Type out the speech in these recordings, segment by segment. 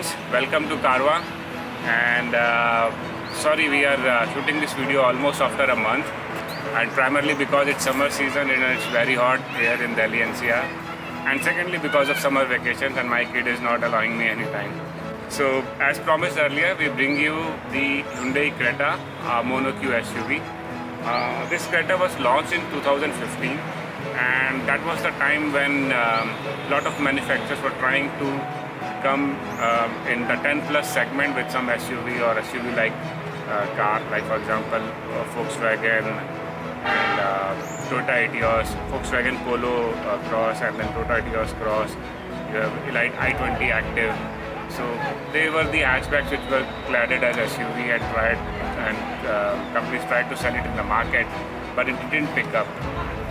friends, welcome to CaarVaan. And sorry, we are shooting this video almost after a month, and primarily because it's summer season and it's very hot here in Delhi NCR, and secondly because of summer vacations and my kid is not allowing me any time. So as promised earlier, we bring you the Hyundai Creta Mono Q SUV. This Creta was launched in 2015, and that was the time when a lot of manufacturers were trying to come in the 10 plus segment with some SUV or SUV like car, like for example Volkswagen and Toyota Etios, Volkswagen Polo Cross, and then Toyota Etios Cross. You have Elite i20 Active. So they were the hatchbacks which were cladded as SUV and companies tried to sell it in the market, but it didn't pick up.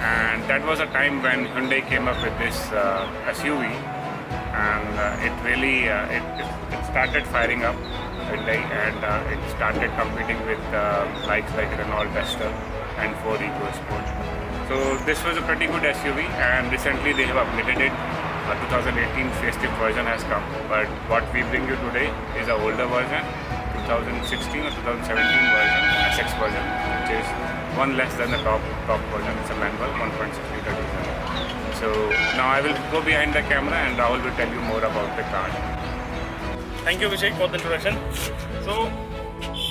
And that was a time when Hyundai came up with this SUV, and it really it started firing up Hyundai, and it started competing with likes like Renault Duster and Ford EcoSport. So this was a pretty good SUV, and recently they have upgraded it. 2018 facelift version has come, but what we bring you today is an older version, 2016 or 2017 version, SX version, which is one less than the top version. It's a manual 1.6 liter diesel. So now I will go behind the camera and Rahul will tell you more about the car. Thank you, Abhishek, for the introduction. So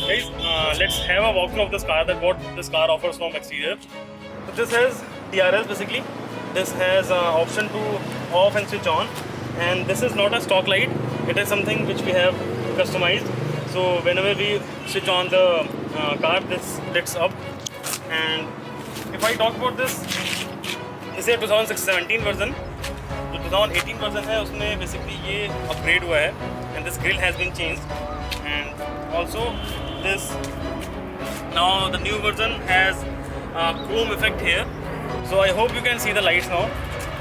guys, let's have a walkthrough of this car, that what this car offers from exterior. So this has DRS basically. This has option to off and switch on, and this is not a stock light. It is something which we have customized. So whenever we switch on the car, this lights up. And if I talk about this is a 2017 version. जो 2018 version है उसमें basically ये upgrade हुआ है, and this grill has been changed, and also this now the new version has chrome effect here. So I hope you can see the lights now.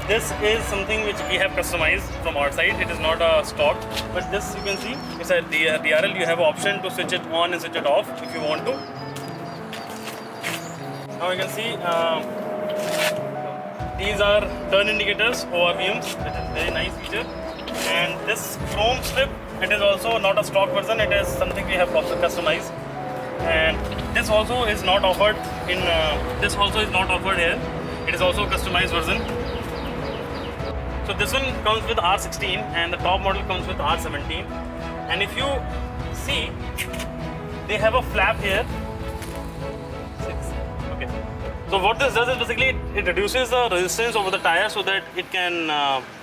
This is something which we have customized from our side. It is not a stock, but this you can see it's a DRL. You have option to switch it on and switch it off if you want to. Now you can see these are turn indicators, ORVMs. It is a very nice feature. And this chrome strip, it is also not a stock version. It is something we have customized. And this also is not offered in. This also is not offered here. It is also a customized version. So this one comes with R16 and the top model comes with R17. And if you see, they have a flap here. Okay. So what this does is basically it reduces the resistance over the tire so that it can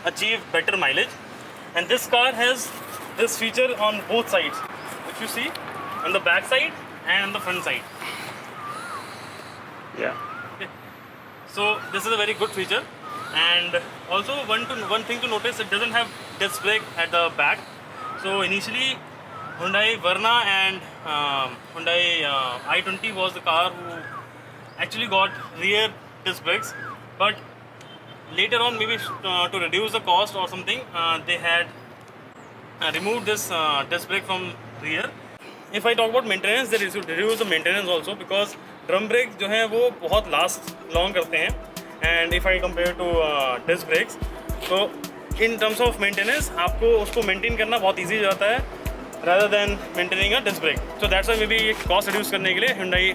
achieve better mileage. And this car has this feature on both sides. If you see, on the back side and on the front side. Yeah. Okay. So this is a very good feature, and also one thing to notice, it doesn't have disc brake at the back. So initially Hyundai Verna and Hyundai i20 was the car who actually got rear disc brakes, but later on maybe to reduce the cost or something they had removed this disc brake from rear. If I talk about maintenance, they reduce the maintenance also, because drum brake जो है वो बहुत long करते हैं, and if I compare to disc brakes, तो in terms of maintenance आपको उसको maintain करना बहुत इजी हो जाता है rather than maintaining a disc brake. So that's why maybe cost reduce करने के लिए Hyundai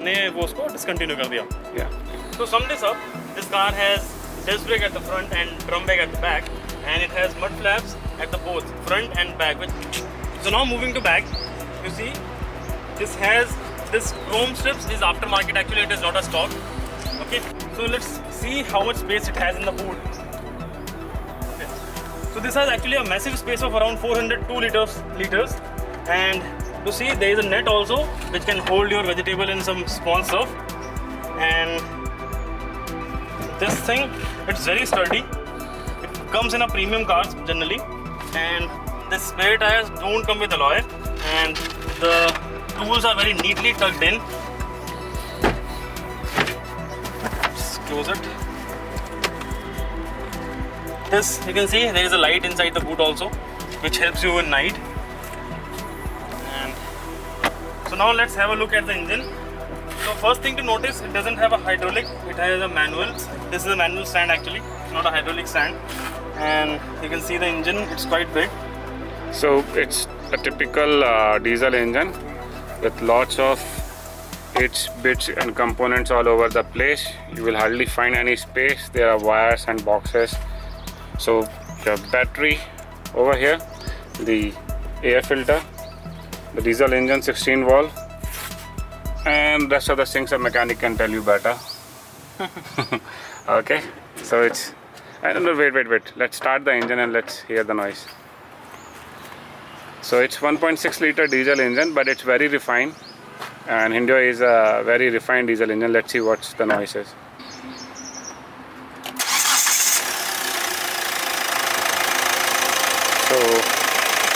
ने वो उसको डिसकंटिन्यू कर दिया. तो sum this up, this car has disc brake at the front and drum brake at the back, and it has mud flaps at the both front and back. So now moving to back, you see this has this chrome strips is aftermarket. Actually, it is not a stock. Okay, so let's see how much space it has in the boot. Okay. So this has actually a massive space of around 402 liters, and to see there is a net also which can hold your vegetable and some small stuff. And this thing, it's very sturdy. It comes in a premium cars generally, and the spare tires don't come with alloy, and the tools are very neatly tucked in. Just close it. This, you can see there is a light inside the boot also, which helps you in night. And so now let's have a look at the engine. So first thing to notice, it doesn't have a hydraulic, it has a manual. This is a manual stand actually, not a hydraulic stand. And you can see the engine, it's quite big. So it's a typical diesel engine with lots of its bits and components all over the place. You will hardly find any space. There are wires and boxes. So the battery over here, the air filter, the diesel engine 16 valve, and rest of the things a mechanic can tell you better. Okay, so it's, I don't know, wait, let's start the engine and let's hear the noise. So it's 1.6 liter diesel engine, but it's very refined, and Hyundai is a very refined diesel engine. Let's see what's the noise is. So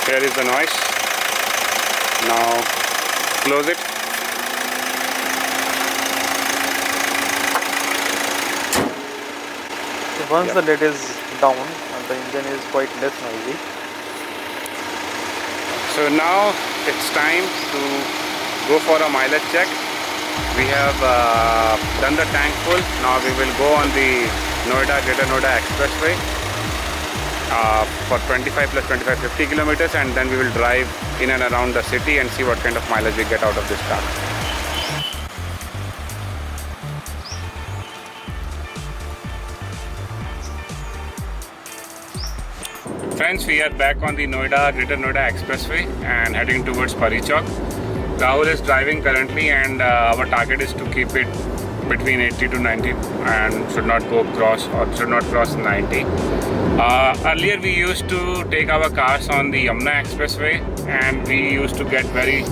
here is the noise. Now close it. Once the lid is down, the engine is quite less noisy. So now it's time to go for a mileage check. We have done the tank full. Now we will go on the Greater Noida Expressway for 25 plus 25, 50 kilometers, and then we will drive in and around the city and see what kind of mileage we get out of this car. Friends, we are back on the Greater Noida Expressway and heading towards Parichok. Rahul is driving currently, and our target is to keep it between 80 to 90 and should not cross 90. Earlier we used to take our cars on the Yamuna Expressway, and we used to get very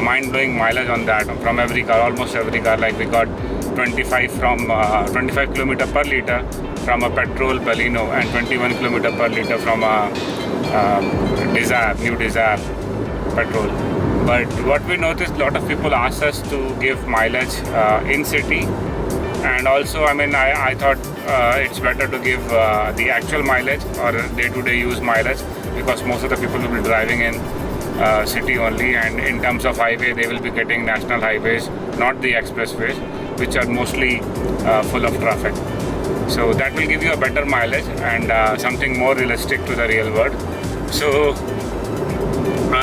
mind-blowing mileage on that from every car, almost every car. Like we got 25 km per liter from a petrol Baleno, and 21 km per liter from a new Desire petrol. But what we noticed, a lot of people asked us to give mileage in city, and also I thought it's better to give the actual mileage or day-to-day use mileage, because most of the people will be driving in city only, and in terms of highway they will be getting national highways, not the expressways, which are mostly full of traffic. So that will give you a better mileage and something more realistic to the real world. So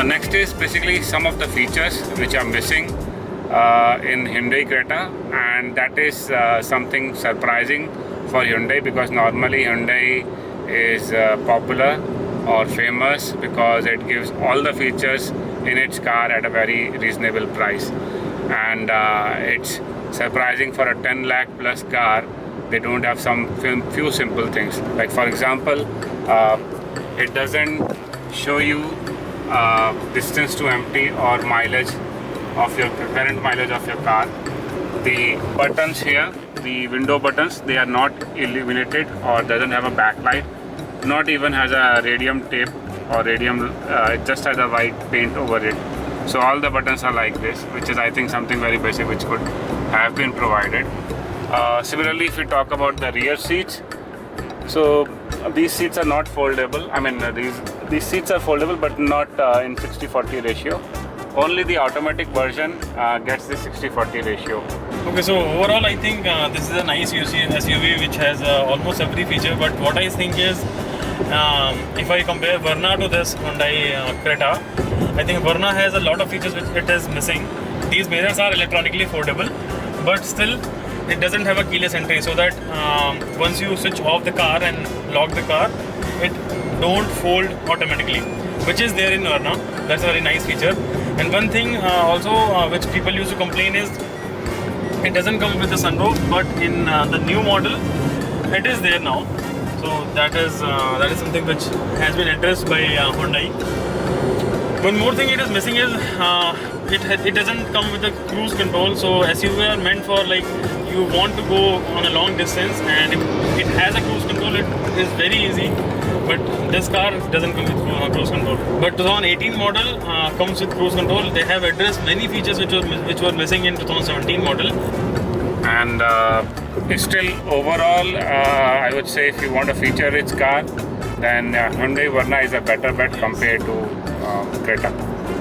next is basically some of the features which are missing in Hyundai Creta, and that is something surprising for Hyundai, because normally Hyundai is popular or famous because it gives all the features in its car at a very reasonable price, and it's surprising for a 10 lakh plus car. They don't have some few simple things, like for example it doesn't show you distance to empty or mileage of your current mileage of your car. The buttons here, the window buttons, they are not illuminated or doesn't have a backlight, not even has a radium tape or radium, it just has a white paint over it. So all the buttons are like this, which is I think something very basic which could have been provided. Similarly, if we talk about the rear seats, so these seats are not foldable. These seats are foldable, but not in 60-40 ratio. Only the automatic version gets the 60-40 ratio. Okay, so overall I think this is a nice SUV which has almost every feature, but what I think is if I compare Verna to this Hyundai Creta, I think Verna has a lot of features which it is missing. These mirrors are electronically foldable, but still it doesn't have a keyless entry, so that once you switch off the car and lock the car, it don't fold automatically, which is there in Verna. That's a very nice feature. And one thing also which people used to complain is it doesn't come with the sunroof, but in the new model it is there now. So that is something which has been addressed by Hyundai. One more thing it is missing is it doesn't come with a cruise control. So SUV are meant for, like, you want to go on a long distance, and if it has a cruise control, it is very easy. But this car doesn't come with cruise control. But 2018 model comes with cruise control. They have addressed many features which were missing in 2017 model. And still overall, I would say if you want a feature-rich car, then Hyundai Verna is a better bet compared to Creta.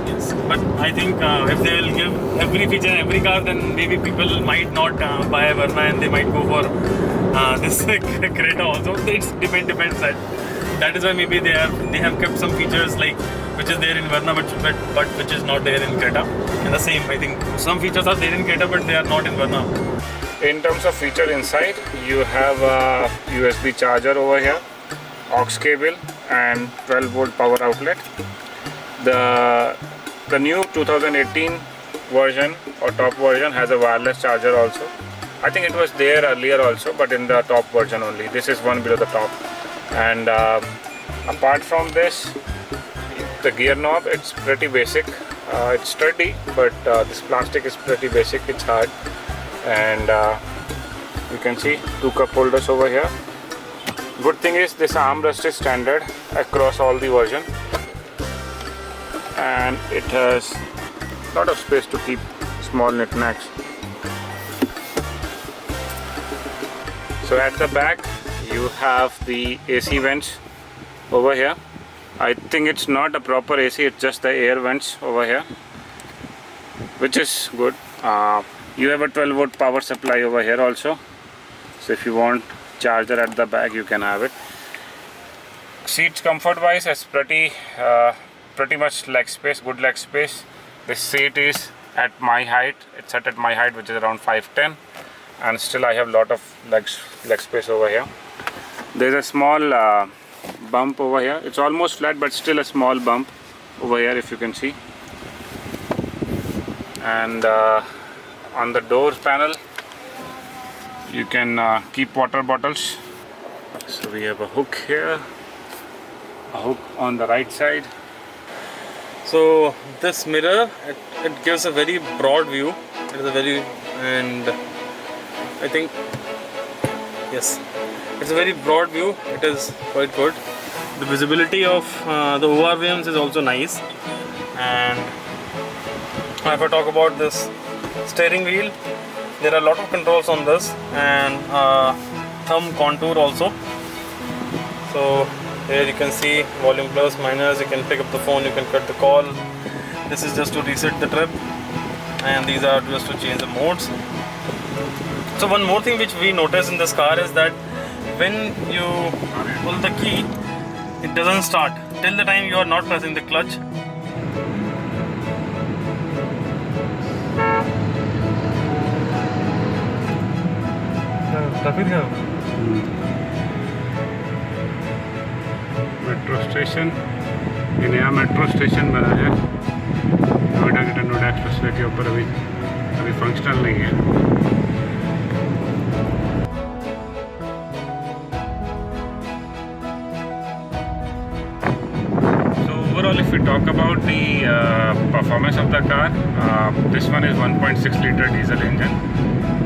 Yes, but I think if they will give every feature in every car, then maybe people might not buy a Verna and they might go for this Creta also. It depends that. that is why maybe they have kept some features like which is there in Verna but which is not there in Creta. And the same, I think some features are there in Creta but they are not in Verna. In terms of feature inside, you have a USB charger over here, aux cable and 12 volt power outlet. The new 2018 version or top version has a wireless charger also. I think it was there earlier also, but in the top version only. This is one below the top. And apart from this, the gear knob, it's pretty basic. It's sturdy, but this plastic is pretty basic. It's hard. And you can see 2 cup holders over here. Good thing is this armrest is standard across all the version, and it has a lot of space to keep small knickknacks. So at the back you have the AC vents over here. I think it's not a proper AC, it's just the air vents over here, which is good. You have a 12 volt power supply over here also, so if you want charger at the back you can have it. Seats comfort wise is pretty much leg space, good leg space. This seat is at my height, it's set at my height, which is around 5'10", and still I have lot of leg space over here. There's a small bump over here. It's almost flat but still a small bump over here if you can see. And on the doors panel you can keep water bottles. So we have a hook here, a hook on the right side. So this mirror, it gives a very broad view. It is a very, and I think yes, it's a very broad view. It is quite good. The visibility of the ORVMs is also nice. And if I talk about this steering wheel, there are a lot of controls on this, and thumb contour also. So here you can see volume plus, minus, you can pick up the phone, you can cut the call. This is just to reset the trip, and these are just to change the modes. So one more thing which we notice in this car is that when you pull the key, it doesn't start till the time you are not pressing the clutch. Metro station, ये नया metro station बना है नोएडा के Noida expressway के ऊपर. अभी functional नहीं है. Overall, if we talk about the performance of the car, this one is 1.6 liter diesel engine,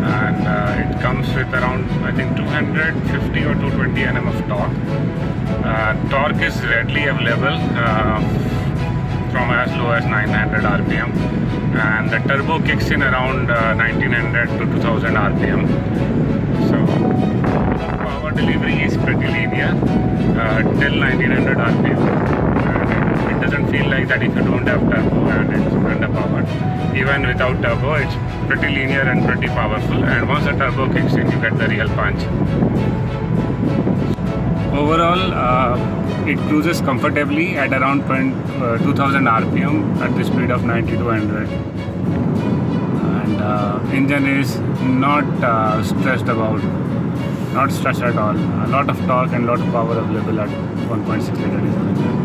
and it comes with around, I think, 250 or 220 Nm of torque. Torque is readily available from as low as 900 RPM, and the turbo kicks in around 1900 to 2000 RPM. So power delivery is pretty linear till 1900 RPM. It doesn't feel like that if you don't have turbo and it's underpowered. Even without turbo, it's pretty linear and pretty powerful, and once the turbo kicks in, you get the real punch. Overall, it cruises comfortably at around 2000 RPM at the speed of 90 to 100. And engine is not stressed at all. A lot of torque and a lot of power available at 1.6 liter diesel engine.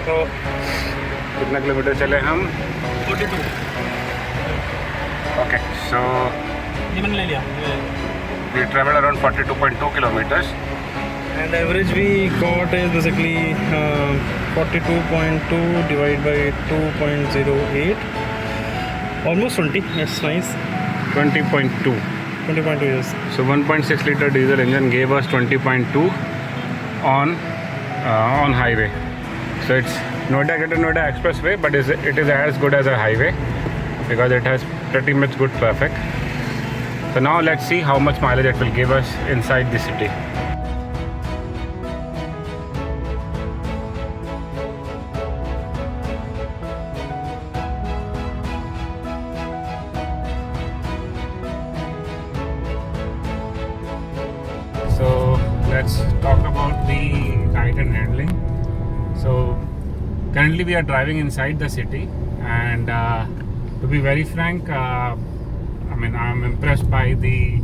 तो कितना kilometre चले हम? 42. Okay, so ये मैंने ले लिया. we traveled around 42.2 kilometers. And average we got is basically 42.2 divided by 2.08. Almost 20. That's nice. 20.2. 20.2, yes. So 1.6 liter diesel engine gave us 20.2 on highway. So it's Noida Expressway, but it is as good as a highway because it has pretty much good traffic. So now let's see how much mileage it will give us inside the city. let's talk about the ride and handling. So currently we are driving inside the city, and to be very frank, I mean, I'm impressed by the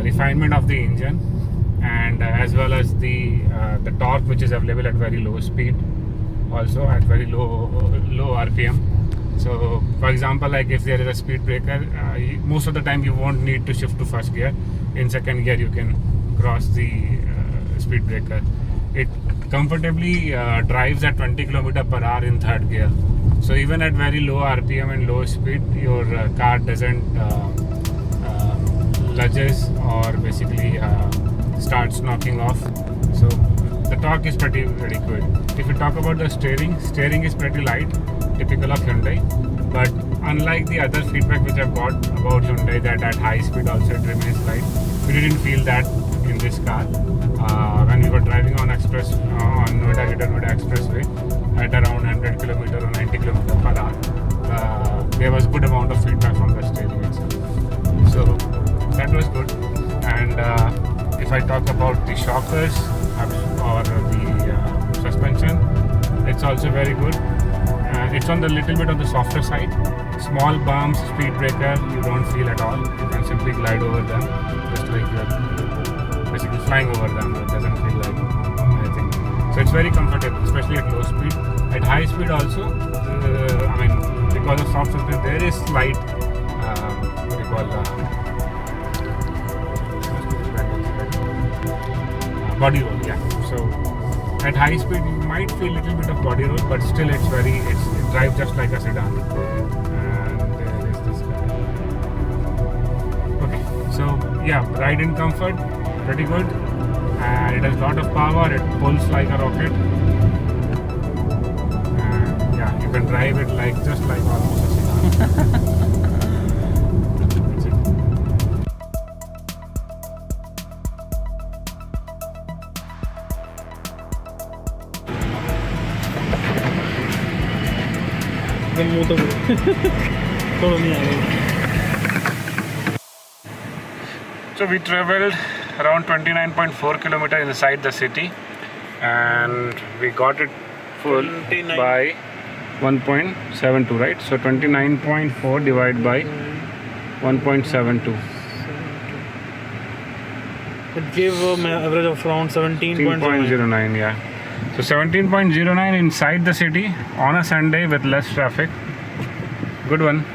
refinement of the engine, and as well as the torque which is available at very low speed, also at very low RPM. So for example, like if there is a speed breaker, most of the time you won't need to shift to first gear. In second gear you can cross the speed breaker. It comfortably drives at 20 km/h in third gear. So even at very low RPM and low speed, your car doesn't lunges or basically starts knocking off. So the torque is pretty good. If you talk about the steering is pretty light, typical of Hyundai. But unlike the other feedback which I've got about Hyundai, that at high speed also it remains light, we didn't feel that in this car. When we were driving on Noida Expressway at around 100 km or 90 km/h, there was good amount of feedback from the steering itself. So that was good. And if I talk about the shockers or the suspension, it's also very good. It's on the little bit of the softer side. Small bumps, speed breaker, you don't feel at all. You can simply glide over them, just like you're basically flying over them. It doesn't feel like anything. So it's very comfortable, especially at low speed. At high speed also, I mean, because of soft suspension, there is slight, what do you call, body roll, yeah. So at high speed you might feel a little bit of body roll, but still it drives just like a sedan. And there is this guy. Okay, so yeah, ride in comfort, pretty good, and it has a lot of power. It pulls like a rocket, and yeah, you can drive it just like almost a sedan. So we traveled around 29.4 km inside the city, and we got it full by 1.72, right? So 29.4 divided by 1.72. It gave an average of around 17.09, yeah. So 17.09 inside the city on a Sunday with less traffic. Good one.